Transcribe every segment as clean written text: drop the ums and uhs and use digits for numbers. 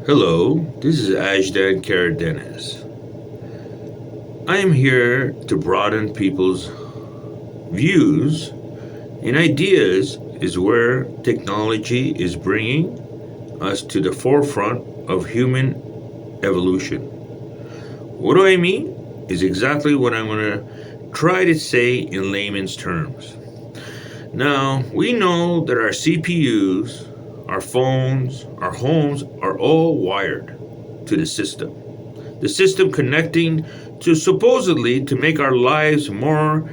Hello, this is Ajdan Karadenis. I am here to broaden people's views and ideas is where technology is bringing us to the forefront of human evolution. What do I mean? Is exactly what I'm going to try to say in layman's terms. Now, we know that our CPUs, our phones, our homes are all wired to the system. The system connecting to supposedly to make our lives more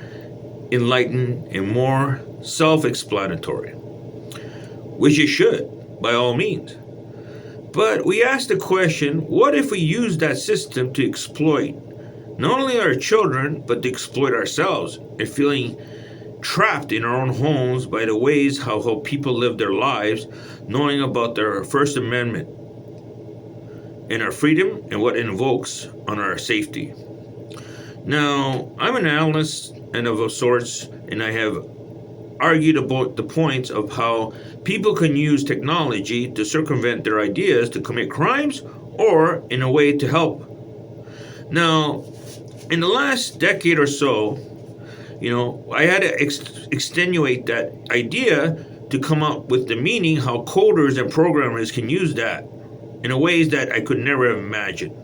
enlightened and more self-explanatory, which it should, by all means. But we ask the question, what if we use that system to exploit not only our children, but to exploit ourselves and feeling trapped in our own homes by the ways how people live their lives, knowing about their First Amendment and our freedom and what it invokes on our safety. Now, I'm an analyst and of sorts, and I have argued about the points of how people can use technology to circumvent their ideas to commit crimes or in a way to help. Now, in the last decade or so, I had to extenuate that idea to come up with the meaning how coders and programmers can use that in a ways that I could never have imagined.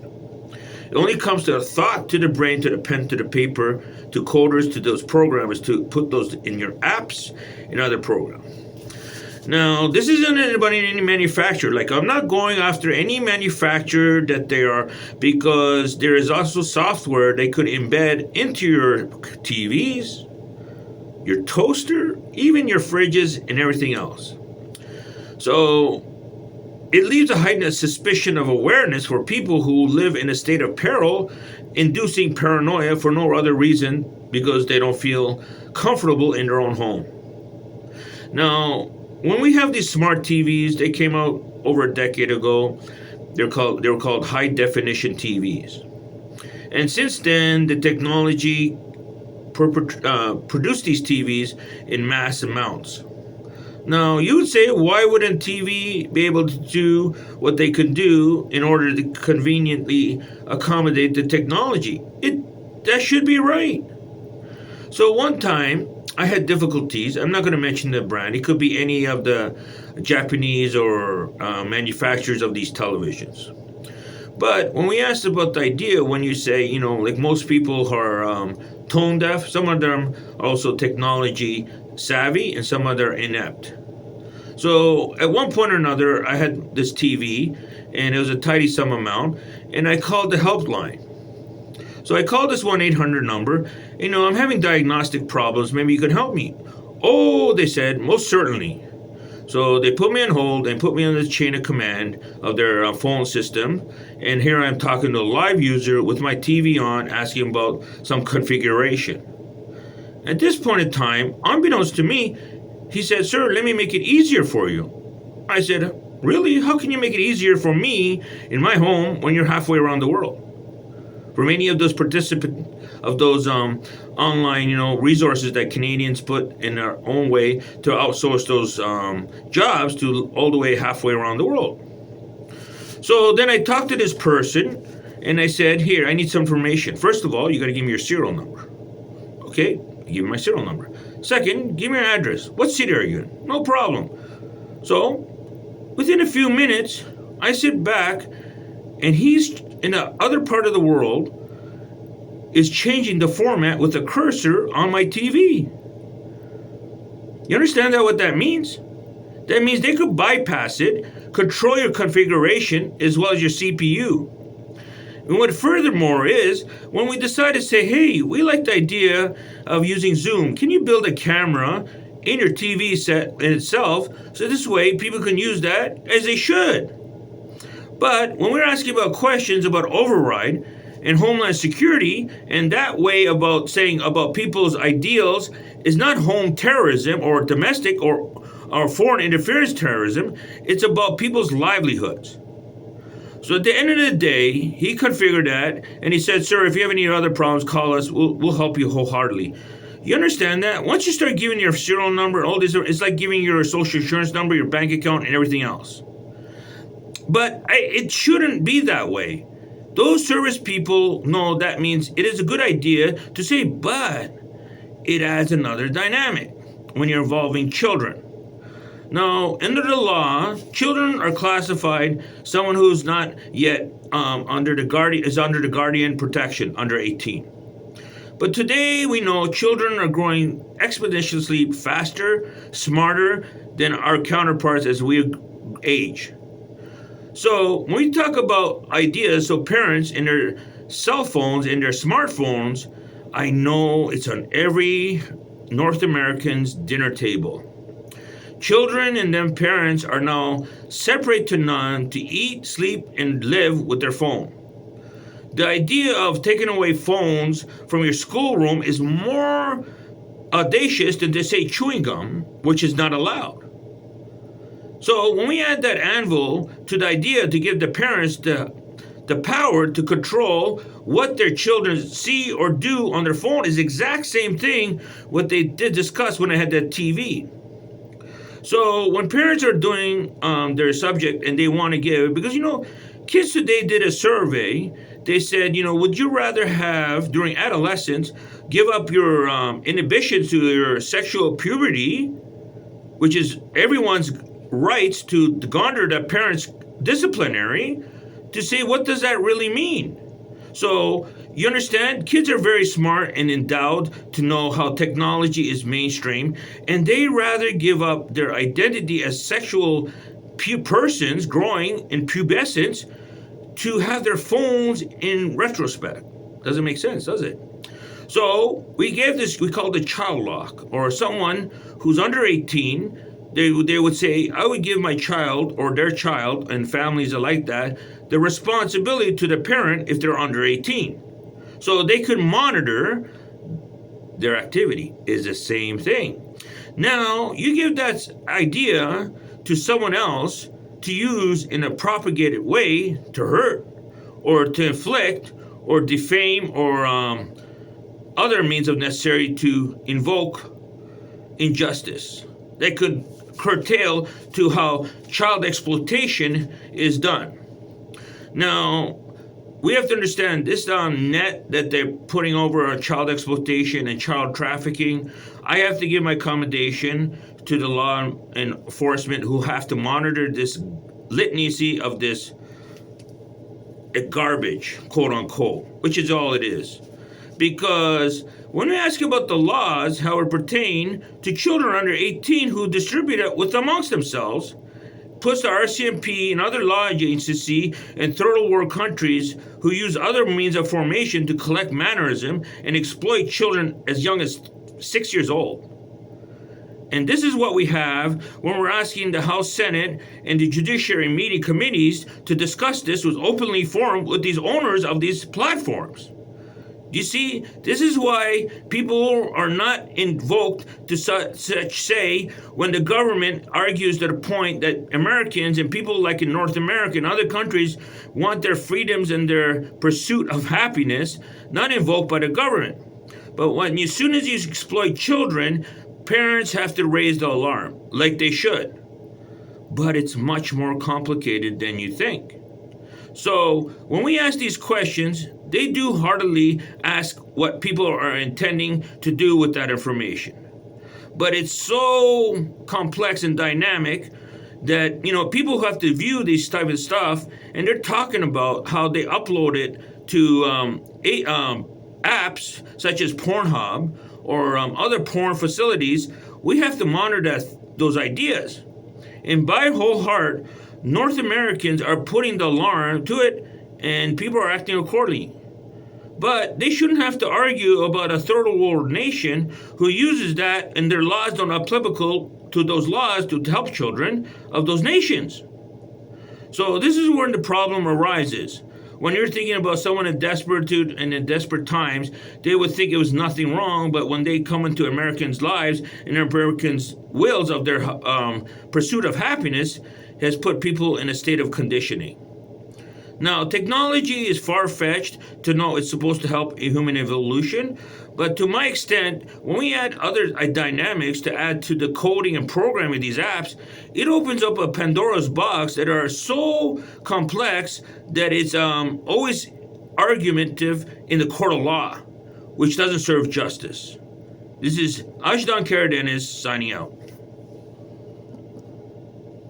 It only comes to a thought, to the brain, to the pen, to the paper, to coders, to those programmers, to put those in your apps and other programs. Now, this isn't anybody in any manufacturer. Like, I'm not going after any manufacturer that they are, because there is also software they could embed into your TVs, your toaster, even your fridges, and everything else. So, it leaves a heightened suspicion of awareness for people who live in a state of peril, inducing paranoia for no other reason because they don't feel comfortable in their own home. Now, when we have these smart TVs, they came out over a decade ago. They were called high definition TVs. And since then, the technology produced these TVs in mass amounts. Now, you would say, why wouldn't TV be able to do what they could do in order to conveniently accommodate the technology? That should be right. So one time, I had difficulties. I'm not going to mention the brand. It could be any of the Japanese or manufacturers of these televisions. But when we asked about the idea, when you say, like most people are tone deaf, some of them are also technology savvy, and some of them are inept. So at one point or another, I had this TV, and it was a tidy sum amount, and I called the helpline. So I called this 1-800 number. I'm having diagnostic problems. Maybe you could help me. Oh, they said, most certainly. So they put me on hold and put me on the chain of command of their phone system. And here I'm talking to a live user with my TV on, asking about some configuration. At this point in time, unbeknownst to me, he said, "Sir, let me make it easier for you." I said, "Really? How can you make it easier for me in my home when you're halfway around the world?" For many of those participants of those online, resources that Canadians put in their own way to outsource those jobs to all the way halfway around the world. So then I talked to this person, and I said, "Here, I need some information. First of all, you got to give me your serial number." Okay, give me my serial number. Second, give me your address. What city are you in? No problem. So within a few minutes, I sit back, and he's in the other part of the world, is changing the format with a cursor on my TV. You understand what that means? That means they could bypass it, control your configuration as well as your CPU. And what furthermore is, when we decide to say, hey, we like the idea of using Zoom, can you build a camera in your TV set in itself, so this way people can use that as they should? But when we're asking about questions about override and homeland security, and that way about saying about people's ideals is not home terrorism or domestic or foreign interference terrorism, it's about people's livelihoods. So at the end of the day, he configured that, and he said, "Sir, if you have any other problems, call us. We'll help you wholeheartedly." You understand that? Once you start giving your serial number, all this, it's like giving your social insurance number, your bank account, and everything else. But it shouldn't be that way. Those service people know that means it is a good idea to say, but it adds another dynamic when you're involving children. Now, under the law, children are classified someone who's not yet under the guardian protection under 18. But today we know children are growing exponentially faster, smarter than our counterparts as we age. So when we talk about ideas, so parents in their cell phones, in their smartphones, I know it's on every North American's dinner table. Children and them parents are now separate to none to eat, sleep, and live with their phone. The idea of taking away phones from your schoolroom is more audacious than to say chewing gum, which is not allowed. So when we add that anvil to the idea to give the parents the power to control what their children see or do on their phone is the exact same thing what they did discuss when I had that TV. So when parents are doing their subject and they want to give, because kids today did a survey. They said, would you rather have during adolescence give up your inhibitions to your sexual puberty, which is everyone's rights to garner the parents' disciplinary, to say what does that really mean? So you understand, kids are very smart and endowed to know how technology is mainstream, and they rather give up their identity as sexual persons growing in pubescence to have their phones in retrospect. Doesn't make sense, does it? So we call it child lock, or someone who's under 18. They would say, I would give my child or their child, and families are like that, the responsibility to the parent if they're under 18. So they could monitor their activity. Is the same thing. Now, you give that idea to someone else to use in a propagated way to hurt or to inflict or defame or other means of necessary to invoke injustice. They could curtail to how child exploitation is done. Now, we have to understand this net that they're putting over on child exploitation and child trafficking. I have to give my commendation to the law enforcement who have to monitor this litany of this garbage, quote unquote, which is all it is. Because when we ask about the laws, how it pertain to children under 18 who distribute it with amongst themselves, puts the RCMP and other law agencies in third world countries who use other means of formation to collect mannerism and exploit children as young as 6 years old. And this is what we have when we're asking the House, Senate, and the Judiciary Media Committees to discuss this with openly forum with these owners of these platforms. You see, this is why people are not invoked to such say when the government argues to the point that Americans and people like in North America and other countries want their freedoms and their pursuit of happiness not invoked by the government. But as soon as you exploit children, parents have to raise the alarm, like they should. But it's much more complicated than you think. So when we ask these questions, they do heartily ask what people are intending to do with that information. But it's so complex and dynamic that, people have to view this type of stuff, and they're talking about how they upload it to apps such as Pornhub or other porn facilities. We have to monitor those ideas. And by whole heart, North Americans are putting the alarm to it, and people are acting accordingly. But they shouldn't have to argue about a third world nation who uses that and their laws don't applicable to those laws to help children of those nations. So this is where the problem arises. When you're thinking about someone in desperitude and in desperate times, they would think it was nothing wrong, but when they come into Americans' lives and Americans' wills of their pursuit of happiness has put people in a state of conditioning. Now, technology is far fetched to know it's supposed to help human evolution, but to my extent, when we add other dynamics to add to the coding and programming of these apps, it opens up a Pandora's box that are so complex that it's always argumentative in the court of law, which doesn't serve justice. This is Ajdan Karadenis signing out.